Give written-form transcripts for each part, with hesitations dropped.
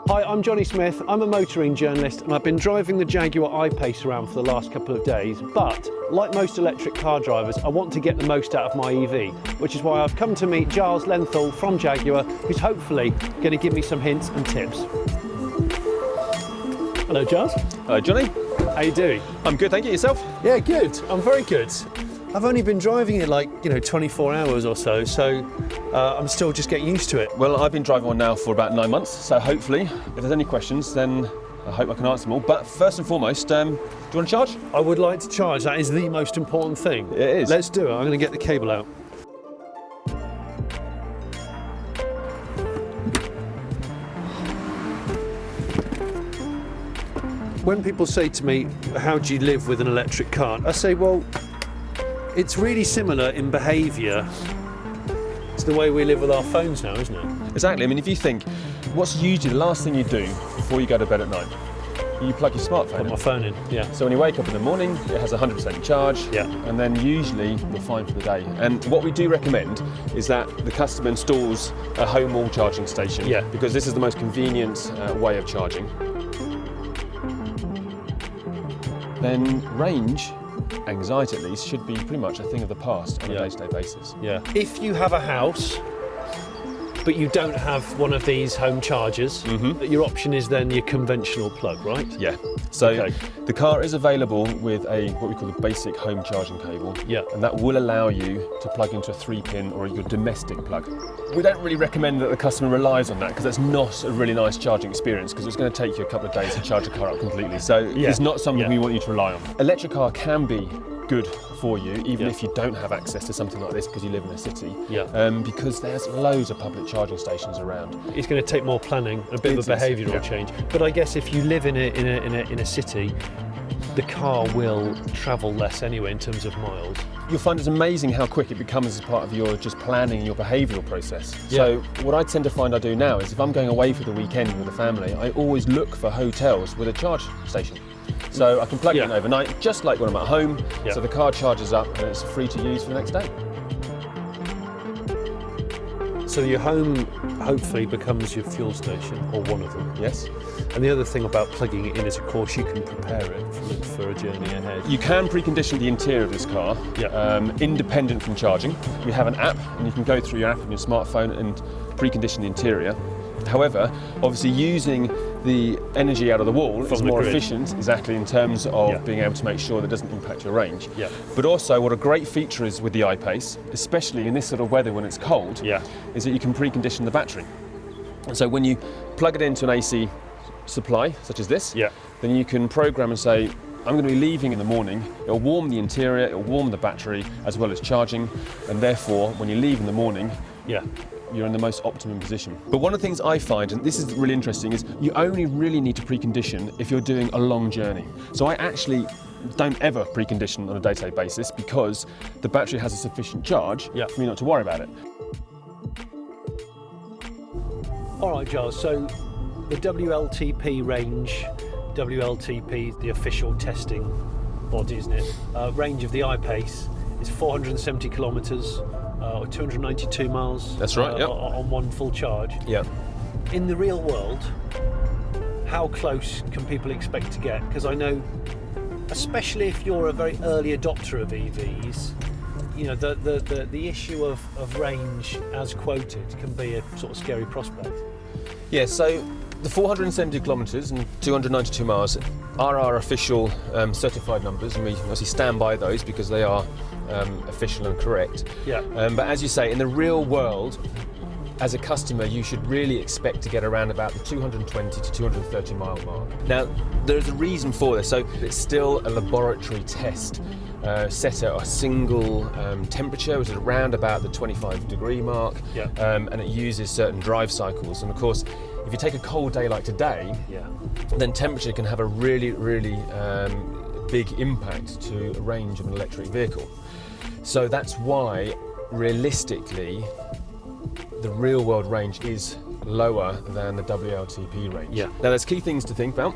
Hi, I'm Jonny Smith. I'm a motoring journalist and I've been driving the Jaguar I-Pace around for the last couple of days, but like most electric car drivers, I want to get the most out of my EV, which is why I've come to meet Giles Lenthall from Jaguar, who's hopefully going to give me some hints and tips. Hello, Giles. Hello, Jonny. How you doing? I'm good, thank you. Yourself? Yeah, good. I'm very good. I've only been driving it 24 hours or so, I'm still just getting used to it. Well, I've been driving one now for about 9 months, so hopefully, if there's any questions, then I hope I can answer them all. But first and foremost, do you want to charge? I would like to charge. That is the most important thing. It is. Let's do it. I'm going to get the cable out. When people say to me, how do you live with an electric car? I say, well, it's really similar in behaviour to the way we live with our phones now, isn't it? Exactly. I mean, if you think, what's usually the last thing you do before you go to bed at night? You plug your smartphone Put in. my phone in, yeah. So when you wake up in the morning, it has 100% charge, Yeah. and then usually you're fine for the day. And what we do recommend is that the customer installs a home wall charging station, Yeah. because this is the most convenient way of charging. Then range, anxiety at least, should be pretty much a thing of the past on a day-to-day basis. Yeah. If you have a house, but you don't have one of these home chargers, your option is then your conventional plug, right? Yeah. So Okay. the car is available with what we call a basic home charging cable. Yeah. And that will allow you to plug into a 3-pin or your domestic plug. We don't really recommend that the customer relies on that because that's not a really nice charging experience because it's going to take you a couple of days to charge a car up completely. So it's not something we want you to rely on. Electric car can be good for you, even if you don't have access to something like this because you live in a city. Because there's loads of public charging stations around. It's going to take more planning, a bit of a behavioural change. But I guess if you live in a city, the car will travel less anyway in terms of miles. You'll find it's amazing how quick it becomes as part of your just planning your behavioural process. So what I tend to find I do now is if I'm going away for the weekend with the family, I always look for hotels with a charge station. So I can plug it in overnight, just like when I'm at home, so the car charges up and it's free to use for the next day. So your home hopefully becomes your fuel station, or one of them. Yes. And the other thing about plugging it in is, of course, you can prepare it for a journey ahead. You can precondition the interior of this car, independent from charging. We have an app, and you can go through your app on your smartphone and precondition the interior. However, obviously using the energy out of the wall is more efficient, exactly, in terms of being able to make sure that it doesn't impact your range. But also what a great feature is with the I-Pace, especially in this sort of weather when it's cold, is that you can precondition the battery. And so when you plug it into an AC supply, such as this, then you can program and say, I'm going to be leaving in the morning, it'll warm the interior, it'll warm the battery, as well as charging, and therefore, when you leave in the morning, you're in the most optimum position. But one of the things I find, and this is really interesting, is you only really need to precondition if you're doing a long journey. So I actually don't ever precondition on a day-to-day basis because the battery has a sufficient charge for me not to worry about it. All right, Giles, so the WLTP range, WLTP, the official testing body, isn't it? Range of the I-Pace is 470 kilometres, or 292 miles. That's right, on one full charge. In the real world, how close can people expect to get? Because I know, especially if you're a very early adopter of EVs, you know, the issue of range as quoted can be a sort of scary prospect. Yeah, so the 470 kilometres and 292 miles are our official certified numbers, and we obviously stand by those because they are official and correct. But as you say, in the real world, as a customer, you should really expect to get around about the 220 to 230 mile mark. Now, there's a reason for this. So it's still a laboratory test set at a single temperature, which is around about the 25-degree mark, and it uses certain drive cycles. And of course, if you take a cold day like today, then temperature can have a really, really big impact to a range of an electric vehicle. So that's why, realistically, the real world range is lower than the WLTP range. Now there's key things to think about.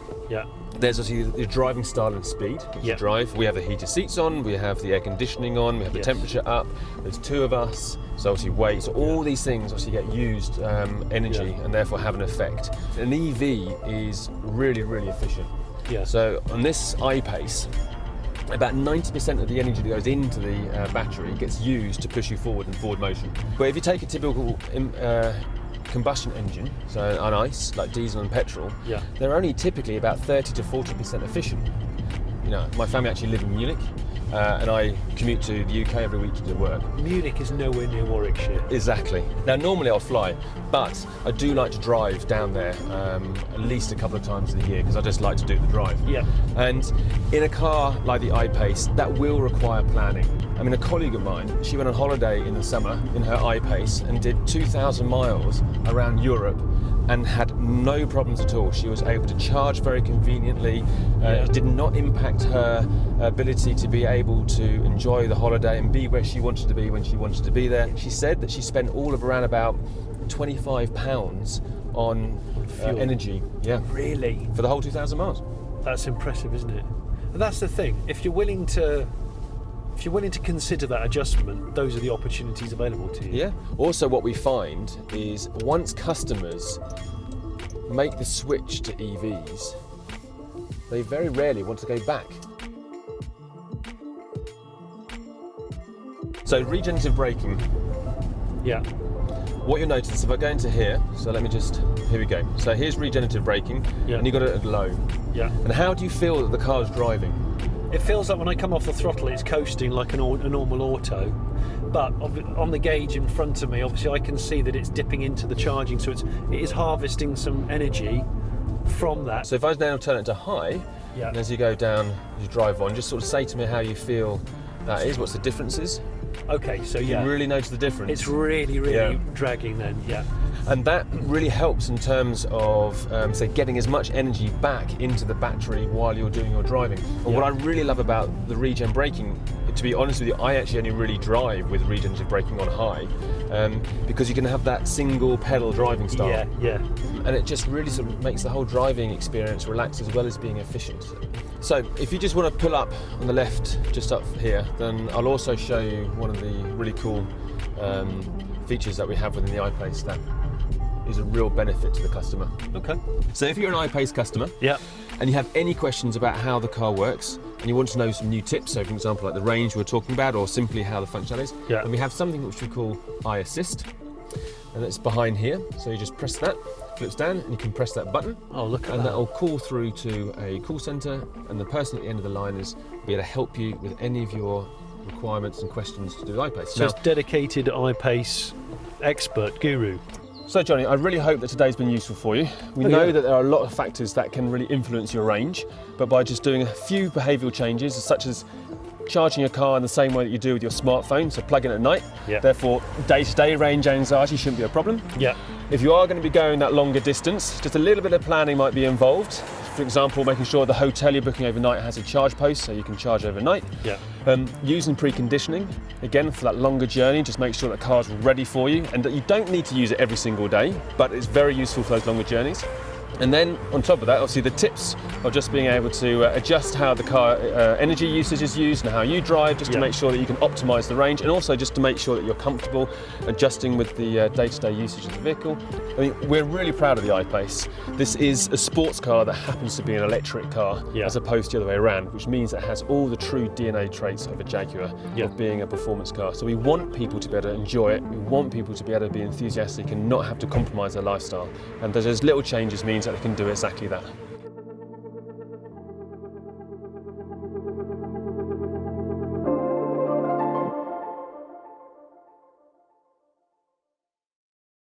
There's obviously the driving style and speed. You drive. We have the heated seats on, we have the air conditioning on, we have the temperature up. There's two of us So obviously weight, so all these things obviously get used energy and therefore have an effect. An EV is really, really efficient. Yeah. So on this I-Pace, about 90% of the energy that goes into the battery gets used to push you forward in forward motion. But if you take a typical combustion engine, so an ICE, like diesel and petrol, they're only typically about 30 to 40% efficient. You know, my family actually live in Munich, and I commute to the UK every week to do work. Munich is nowhere near Warwickshire. Exactly. Now, normally I'll fly, but I do like to drive down there at least a couple of times in the year because I just like to do the drive. Yeah. And in a car like the I-Pace, that will require planning. I mean, a colleague of mine, she went on holiday in the summer in her I-Pace and did 2,000 miles around Europe and had no problems at all. She was able to charge very conveniently. It did not impact her ability to be able to enjoy the holiday and be where she wanted to be when she wanted to be there. She said that she spent all of around about £25 on energy. Yeah. Really? For the whole 2,000 miles. That's impressive, isn't it? And that's the thing. If you're willing to consider that adjustment, those are the opportunities available to you. Yeah. Also, what we find is once customers make the switch to EVs, they very rarely want to go back. So, regenerative braking. Yeah. What you'll notice, if I go into here, so here we go. So here's regenerative braking, and you've got it at low. Yeah. And how do you feel that the car's driving? It feels like when I come off the throttle, it's coasting like a normal auto. But on the gauge in front of me, obviously I can see that it's dipping into the charging, so it is harvesting some energy from that. So if I now turn it to high, and as you go down, as you drive on, just sort of say to me how you feel that is, what's the differences? Okay, so You really notice the difference? It's really dragging then, And that really helps in terms of, say, getting as much energy back into the battery while you're doing your driving. And what I really love about the regen braking, to be honest with you, I actually only really drive with regenerative braking on high, because you can have that single pedal driving style. Yeah. And it just really sort of makes the whole driving experience relaxed as well as being efficient. So if you just want to pull up on the left, just up here, then I'll also show you one of the really cool features that we have within the I-Pace that is a real benefit to the customer. Okay. So if you're an I-Pace customer and you have any questions about how the car works and you want to know some new tips, so for example like the range we were talking about or simply how the functionality is, then we have something which we call iAssist, and it's behind here. So you just press that, flips down, and you can press that button. Oh, look at that. And that'll call through to a call centre, and the person at the end of the line is be able to help you with any of your requirements and questions to do with I-Pace. So it's dedicated I-Pace expert guru. So Johnny, I really hope that today's been useful for you. We know that there are a lot of factors that can really influence your range, but by just doing a few behavioural changes, such as charging your car in the same way that you do with your smartphone, so plug in at night, therefore day-to-day range anxiety shouldn't be a problem. If you are going to be going that longer distance, just a little bit of planning might be involved. For example, making sure the hotel you're booking overnight has a charge post so you can charge overnight. Using preconditioning, again, for that longer journey, just make sure that the car's ready for you and that you don't need to use it every single day, but it's very useful for those longer journeys. And then on top of that, obviously the tips of just being able to adjust how the car energy usage is used and how you drive, just to make sure that you can optimise the range, and also just to make sure that you're comfortable adjusting with the day-to-day usage of the vehicle. I mean, we're really proud of the I-Pace. This is a sports car that happens to be an electric car as opposed to the other way around, which means it has all the true DNA traits of a Jaguar, of being a performance car. So we want people to be able to enjoy it, we want people to be able to be enthusiastic and not have to compromise their lifestyle. And those little changes means that they can do exactly that.